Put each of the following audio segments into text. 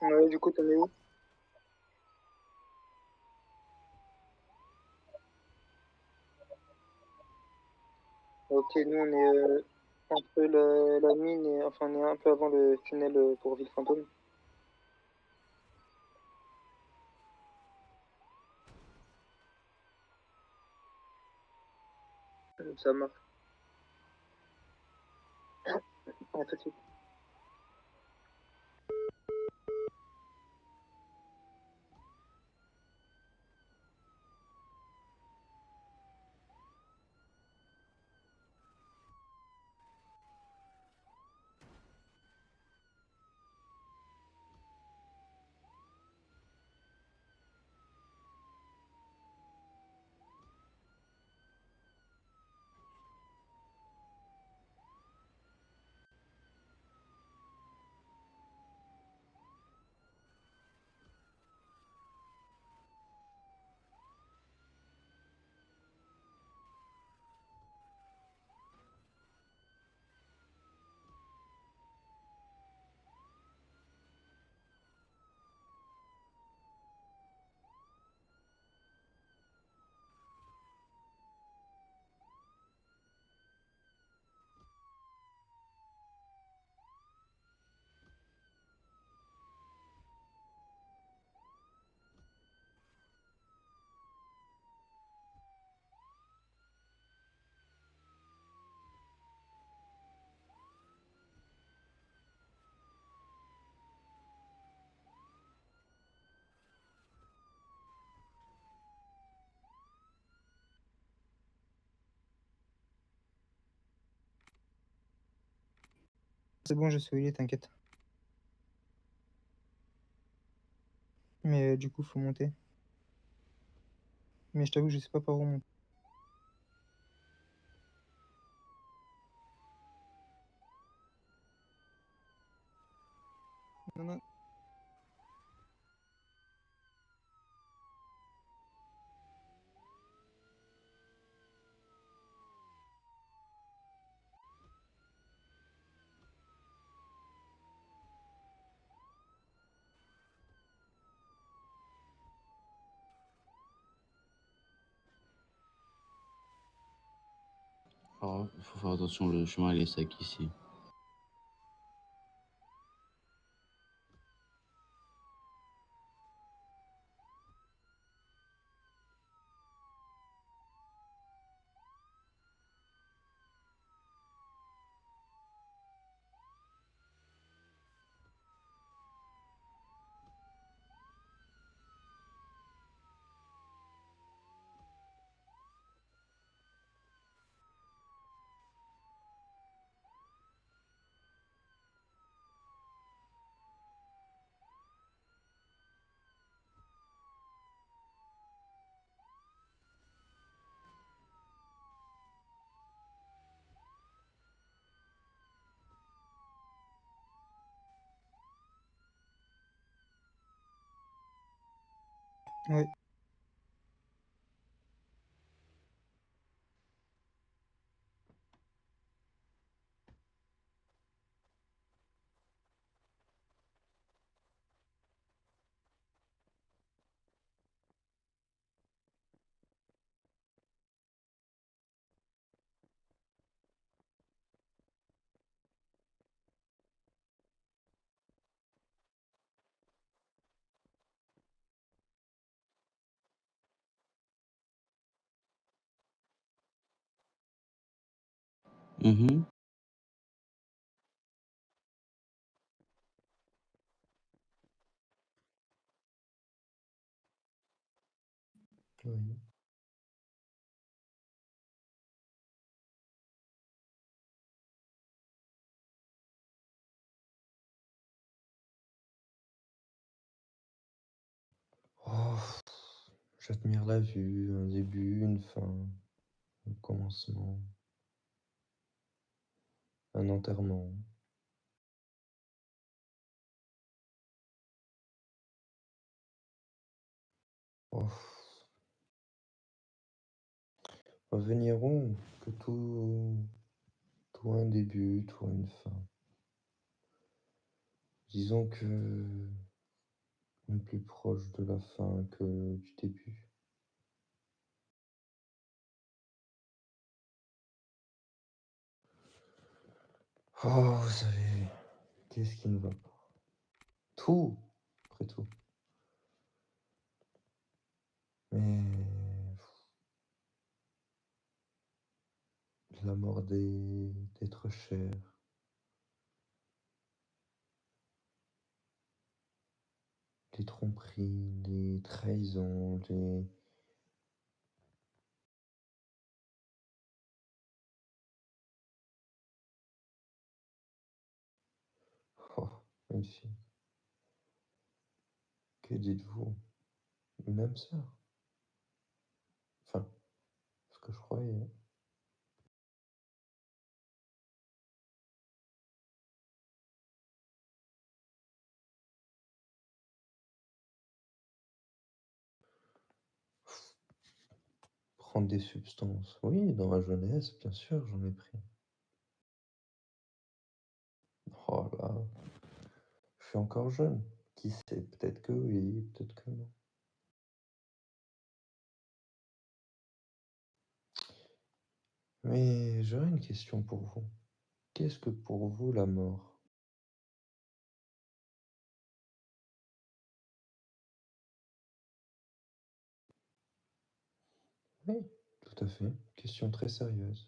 Ouais, du coup, t'en es où? Ok, nous, on est entre la mine et... Enfin, on est un peu avant le tunnel pour Ville Fantôme. Ça marche. À tout de suite. C'est bon, je sais où il est, t'inquiète. Mais du coup, faut monter. Mais je t'avoue, je sais pas par où monter. Non, non. Alors, il faut faire attention, le chemin il est sec ici. Ouais. Mhm. Oui. Oh, j'admire la vue, un début, une fin, un commencement, un enterrement. Oh, revenir où que tout a un début, tout a une fin. Disons que plus proche de la fin que du début. Oh, vous savez, qu'est-ce qui ne va pas? Tout, après tout. Mais la mort d'êtres chers, les tromperies, les trahisons, les... Oh, une fille. Que dites-vous? Une âme sœur? Enfin, ce que je croyais. Prendre des substances. Oui, dans ma jeunesse, bien sûr, j'en ai pris. Oh là, je suis encore jeune. Qui sait? Peut-être que oui, peut-être que non. Mais j'aurais une question pour vous. Qu'est-ce que pour vous la mort? Oui, tout à fait. Question très sérieuse.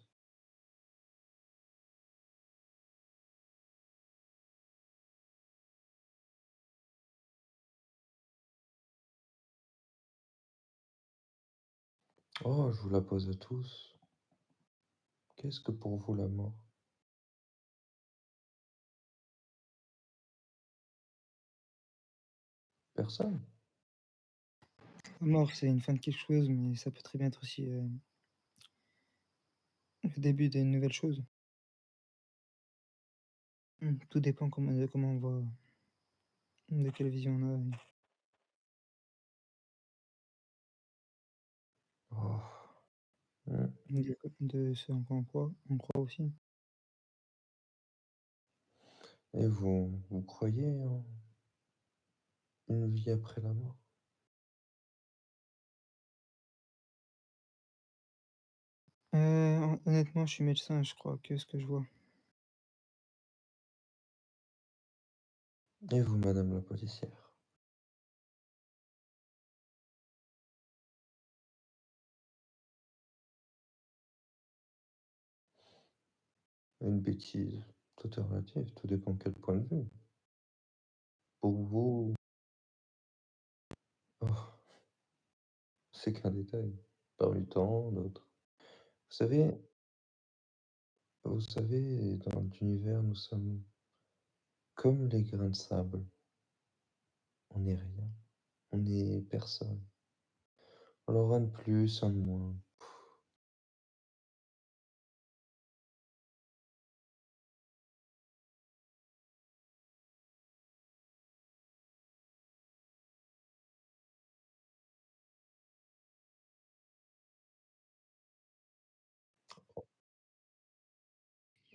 Oh, je vous la pose à tous. Qu'est-ce que pour vous la mort? Personne? La mort, c'est une fin de quelque chose, mais ça peut très bien être aussi le début d'une nouvelle chose. Tout dépend de comment on voit, de quelle vision on a. Oh. Hmm. De ce en quoi on croit aussi. Et vous croyez en une vie après la mort? Honnêtement, je suis médecin, je crois que ce que je vois. Et vous, madame la policière? Une bêtise, tout est relatif, tout dépend de quel point de vue. Pour vous, oh, c'est qu'un détail, parmi tant d'autres. Vous savez, dans l'univers, nous sommes comme les grains de sable. On n'est rien, on n'est personne. Alors un de plus, un de moins.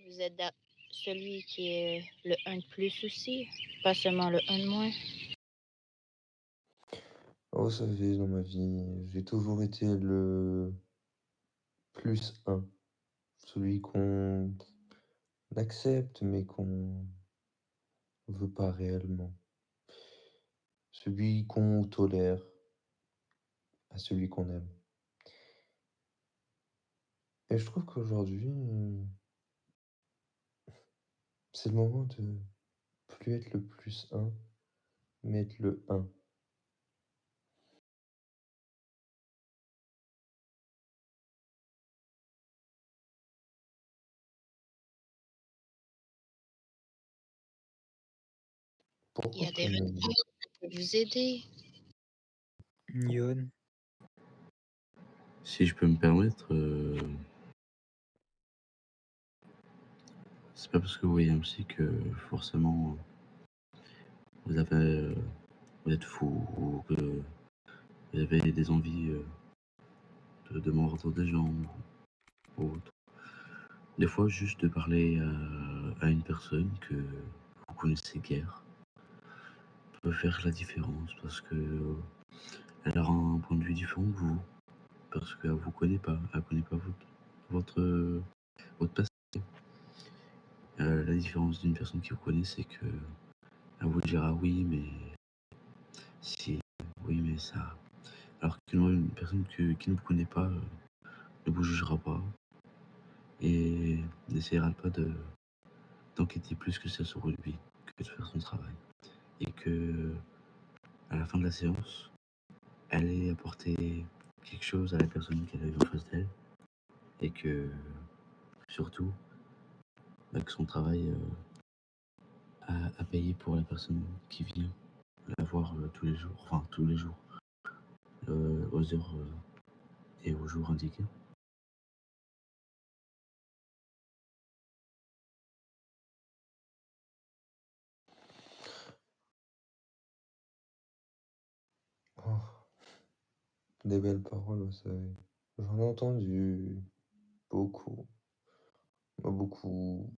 Vous êtes celui qui est le un de plus aussi, pas seulement le un de moins. Oh, vous savez, dans ma vie, j'ai toujours été le plus un, celui qu'on accepte mais qu'on veut pas réellement, celui qu'on tolère à celui qu'on aime. Et je trouve qu'aujourd'hui, c'est le moment de plus être le plus un, mais être le un. Il y Pourquoi a des pas une... ressources qui peuvent vous aider. Yon. Si je peux me permettre, c'est pas parce que vous voyez un psy que forcément vous avez, vous êtes fou ou que vous avez des envies de mordre des gens ou autre. Des fois, juste de parler à une personne que vous connaissez guère peut faire la différence parce que elle aura un point de vue différent de vous, parce qu'elle vous connaît pas, elle connaît pas votre passé. La différence d'une personne qui vous connaît, c'est que elle vous dira oui, mais si, oui, mais ça. Alors qu'une personne qui ne vous connaît pas ne vous jugera pas et n'essaiera pas d'enquêter plus que ça sur lui, que de faire son travail. Et que à la fin de la séance, elle ait apporté quelque chose à la personne qu'elle a eu en face d'elle et que surtout que son travail a payé pour la personne qui vient la voir tous les jours, enfin tous les jours, aux heures et aux jours indiqués. Oh, des belles paroles, vous savez. J'en ai entendu beaucoup. Beaucoup.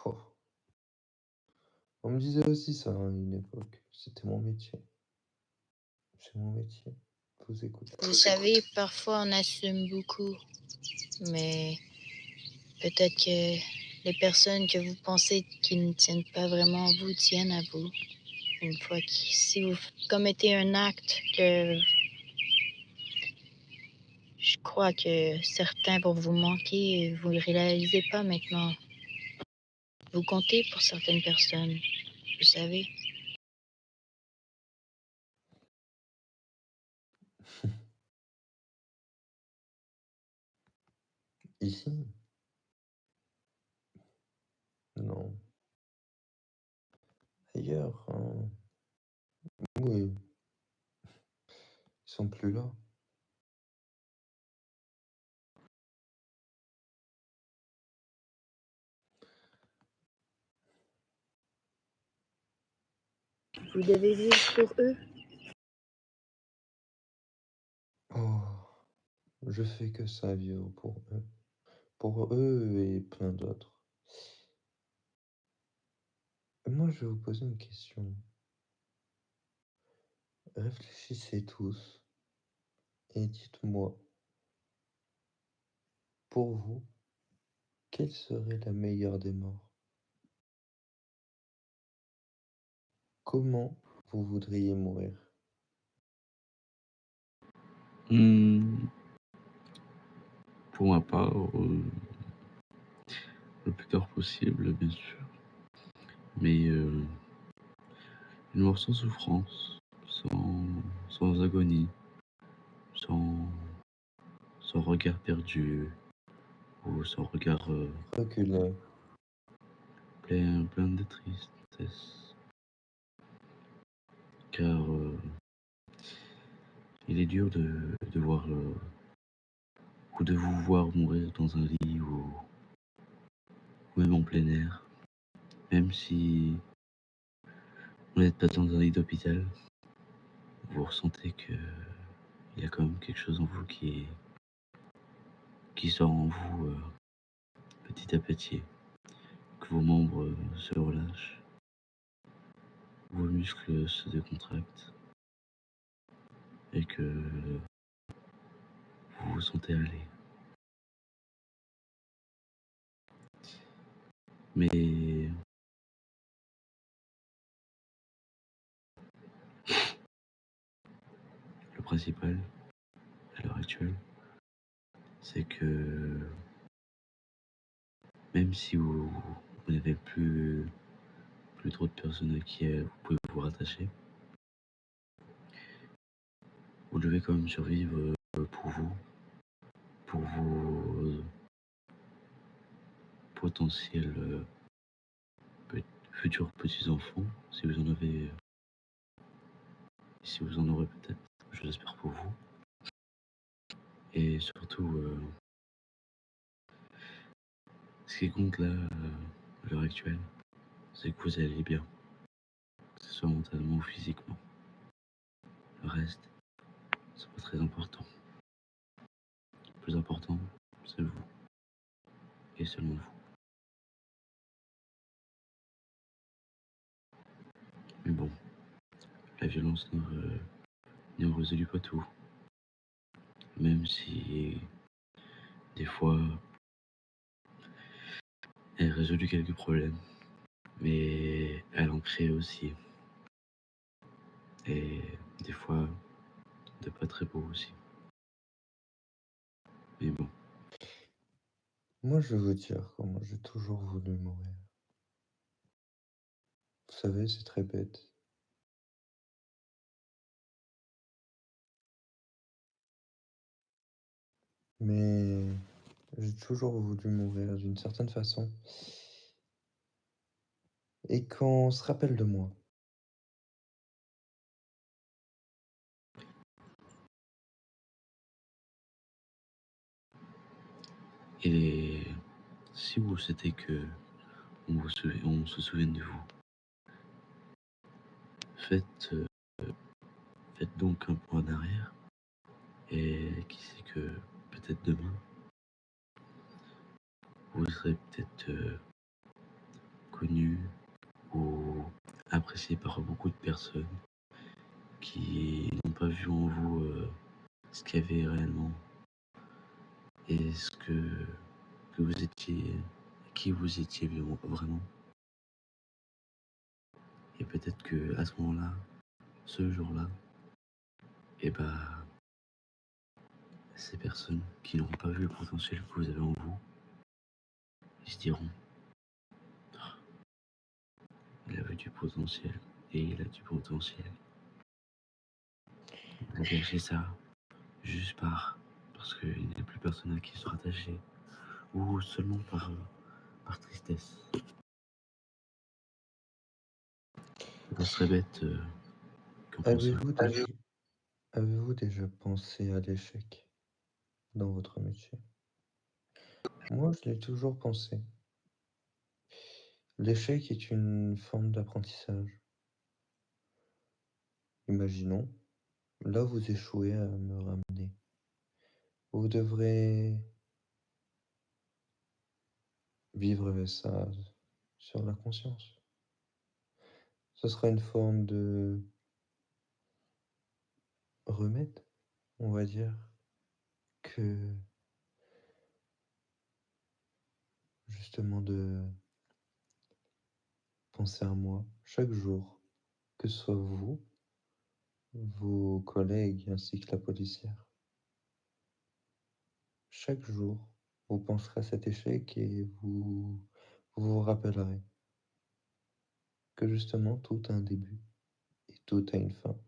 Oh. On me disait aussi ça à une époque. C'était mon métier. C'est mon métier. Vous écoutez. Vous savez, parfois on assume beaucoup, mais peut-être que les personnes que vous pensez qui ne tiennent pas vraiment à vous tiennent à vous. Une fois que si vous commettez un acte que je crois que certains vont vous manquer et vous ne le réalisez pas maintenant. Vous comptez pour certaines personnes, vous savez. Ici? Non. Ailleurs, hein. Oui. Ils sont plus là. Vous devez vivre pour eux. Oh, je fais que ça, vivre pour eux. Pour eux et plein d'autres. Moi, je vais vous poser une question. Réfléchissez tous et dites-moi, pour vous, quelle serait la meilleure des morts? Comment vous voudriez mourir? Pour ma part, le plus tard possible, bien sûr. Mais une mort sans souffrance, sans agonie, sans regard perdu ou sans regard Reculez. plein de tristesse. Car il est dur de voir ou de vous voir mourir dans un lit ou même en plein air. Même si vous n'êtes pas dans un lit d'hôpital, vous ressentez que il y a quand même quelque chose en vous qui sort en vous petit à petit, que vos membres se relâchent, vos muscles se décontractent et que vous vous sentez aller. Mais le principal, à l'heure actuelle, c'est que même si vous n'avez plus trop de personnes à qui vous pouvez vous rattacher, vous devez quand même survivre pour vos potentiels futurs petits-enfants, si vous en avez, si vous en aurez peut-être, je l'espère pour vous. Et surtout, ce qui compte là, à l'heure actuelle, c'est que vous allez bien, que ce soit mentalement ou physiquement. Le reste, c'est pas très important. Le plus important, c'est vous, et seulement vous. Mais bon, la violence ne résout pas tout. Même si des fois elle résout quelques problèmes, mais elle en crée aussi. Et des fois de pas très beau aussi. Mais bon, Moi, je vais vous dire comment j'ai toujours voulu mourir. Vous savez, c'est très bête. Mais j'ai toujours voulu mourir d'une certaine façon. Et qu'on se rappelle de moi. et si vous c'était que on se souvienne de vous, faites, faites donc un point d'arrière et qui sait que peut-être demain, vous serez peut-être connu ou apprécié par beaucoup de personnes qui n'ont pas vu en vous ce qu'il y avait réellement et ce que vous étiez, qui vous étiez vraiment. Et peut-être que à ce moment-là, ce jour-là, et bah, ces personnes qui n'auront pas vu le potentiel que vous avez en vous, ils se diront, il avait du potentiel et il a du potentiel. Il a gâché ça juste parce qu'il n'y a plus personne à qui se rattacher ou seulement par tristesse. Ça serait bête qu'en pensant. Avez-vous déjà pensé à l'échec dans votre métier? Moi, je l'ai toujours pensé. L'échec est une forme d'apprentissage. Imaginons, là vous échouez à me ramener. Vous devrez vivre ça sur la conscience. Ce sera une forme de remède, on va dire, que justement de penser à moi chaque jour, que ce soit vous, vos collègues ainsi que la policière. Chaque jour, vous penserez à cet échec et vous vous rappellerez que justement tout a un début et tout a une fin.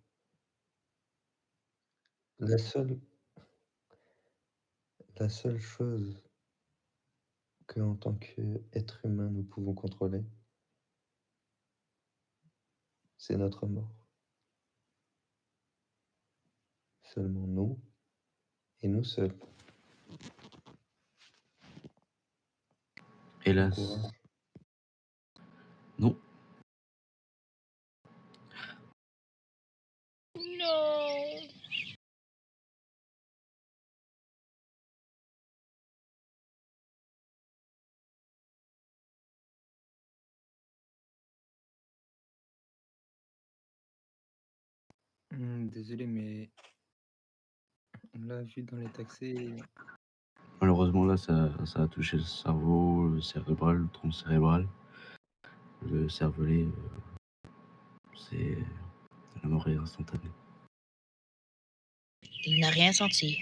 La seule, la seule chose que en tant qu'être humain nous pouvons contrôler, c'est notre mort. Seulement nous et nous seuls. Bon Hélas, courage. non. Non. Désolé, mais là, vu dans les taxés, Malheureusement, là, ça a touché le cerveau, le cérébral, le tronc cérébral, le cervelet. C'est la mort est instantanée. Il n'a rien senti.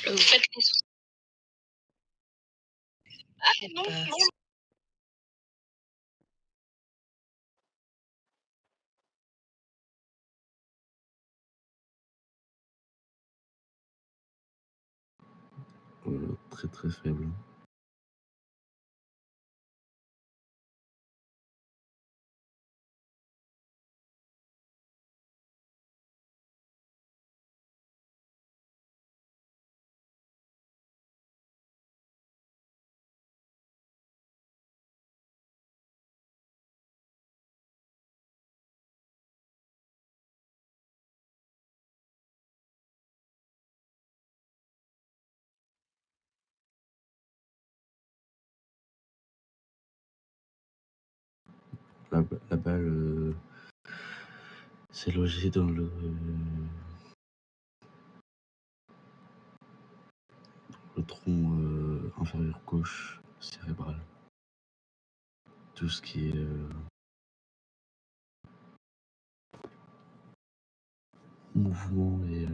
Faites les sous. Non, non. Très très faible. la balle s'est logée dans le tronc inférieur gauche cérébral. Tout ce qui est mouvement et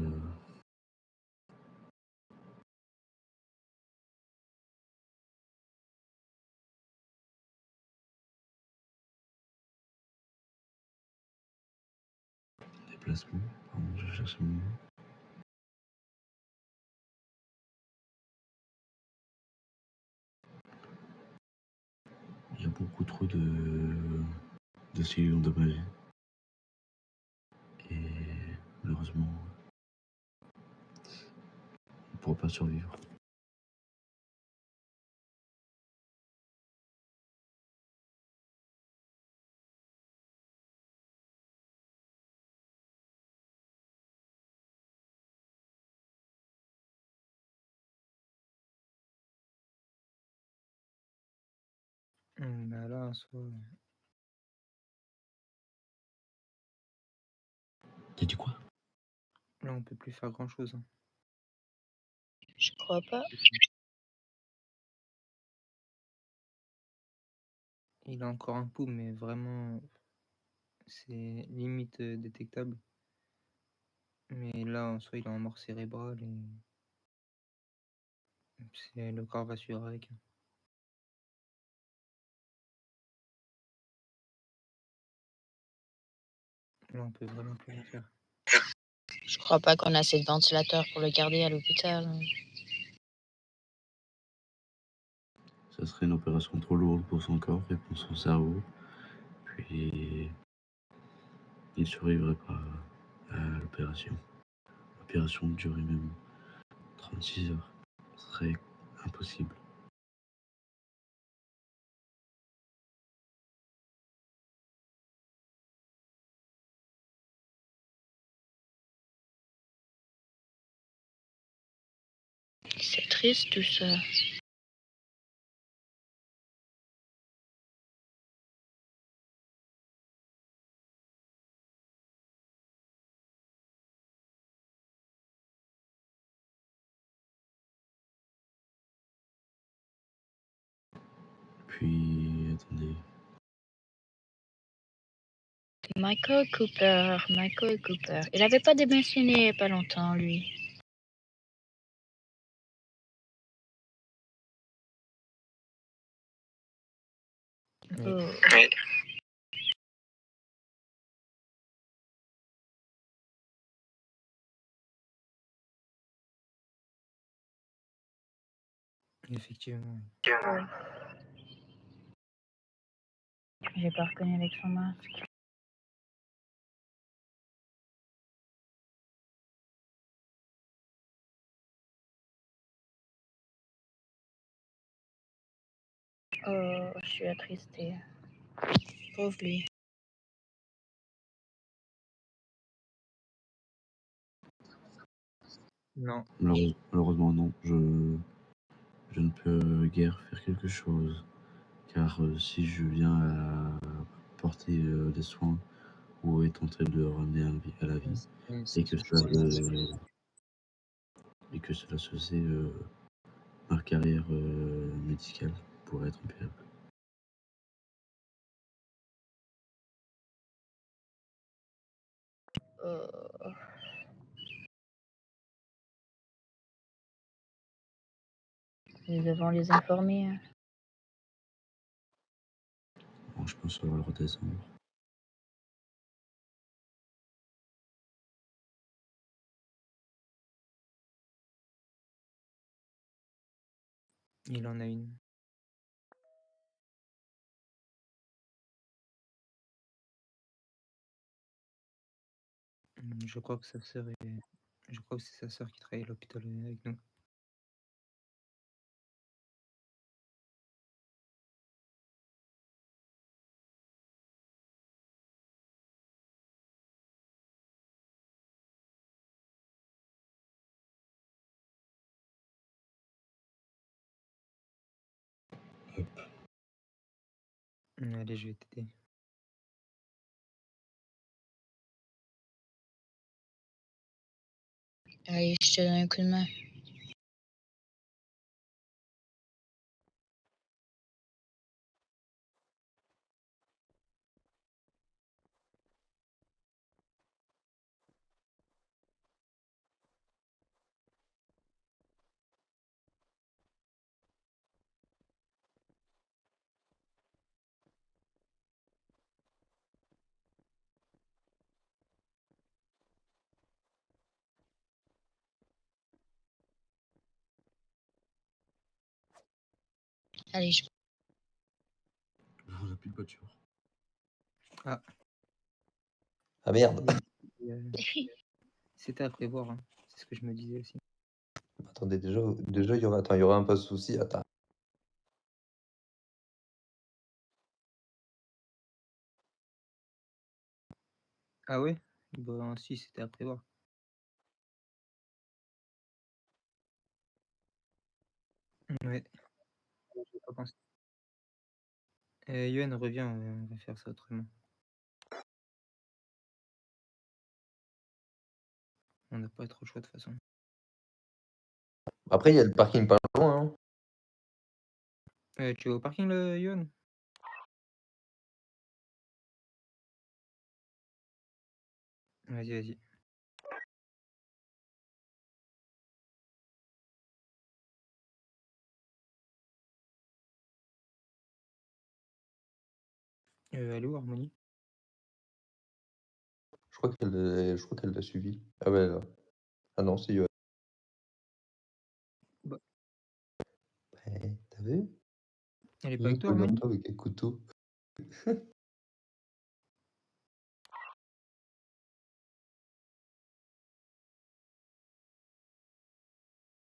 déplacement. Pardon, je cherche le mot. Il y a beaucoup trop de cellules endommagées. Et malheureusement, on ne pourra pas survivre. Bah là, en soi, T'as dit quoi? là, on peut plus faire grand-chose. Hein. Je crois pas. Il a encore un pouls, mais vraiment, c'est limite détectable. Mais là, en soi, il est en mort cérébrale et le corps va suivre avec. Là, on peut vraiment plus rien faire. Je crois pas qu'on a assez de ventilateurs pour le garder à l'hôpital. Ça serait une opération trop lourde pour son corps et pour son cerveau. Puis il ne survivrait pas à l'opération. L'opération durait même 36 heures. Ce serait impossible. C'est triste tout ça. Puis, attendez. Michael Cooper. Il avait pas démissionné il y a pas longtemps, lui. Oui. Oh. Effectivement. J'ai pas reconnu avec son masque. Oh, je suis attristée. Pauvre lui. Non. Malheureusement, non. Je ne peux guère faire quelque chose. Car si je viens à porter des soins ou est tenter de le ramener à la vie, et que cela se sait, ma carrière médicale pourrait être en péril. Oh. Nous devons les informer. Bon, je pense que ça va le redescendre. Il en a une. Je crois que sa sœur Je crois que c'est sa sœur qui travaille à l'hôpital avec nous. Allez, je vais t'aider. Allez, je te donne un coup de main. Allez, je... On n'a plus de voiture. Ah, Ah merde. oui, c'était à prévoir, hein. C'est ce que je me disais aussi. Attendez, déjà il y aura, attends, il y aura un pas de souci. Attends. Ah ouais? Bah si, c'était à prévoir. Ouais, j'ai pas pensé. Yoann, reviens, on va faire ça autrement. On n'a pas trop le choix de toute façon. Après, il y a le parking pas loin. Hein. Tu vas au parking, là, Yoann? Vas-y, vas-y. Elle est où, Harmonie? Je crois qu'elle l'a suivi. Ah ouais, là. Ah non, c'est Yoann. Bah, Eh, t'as vu? elle est pas Il avec est toi, devant Harmonie? toi avec un couteau.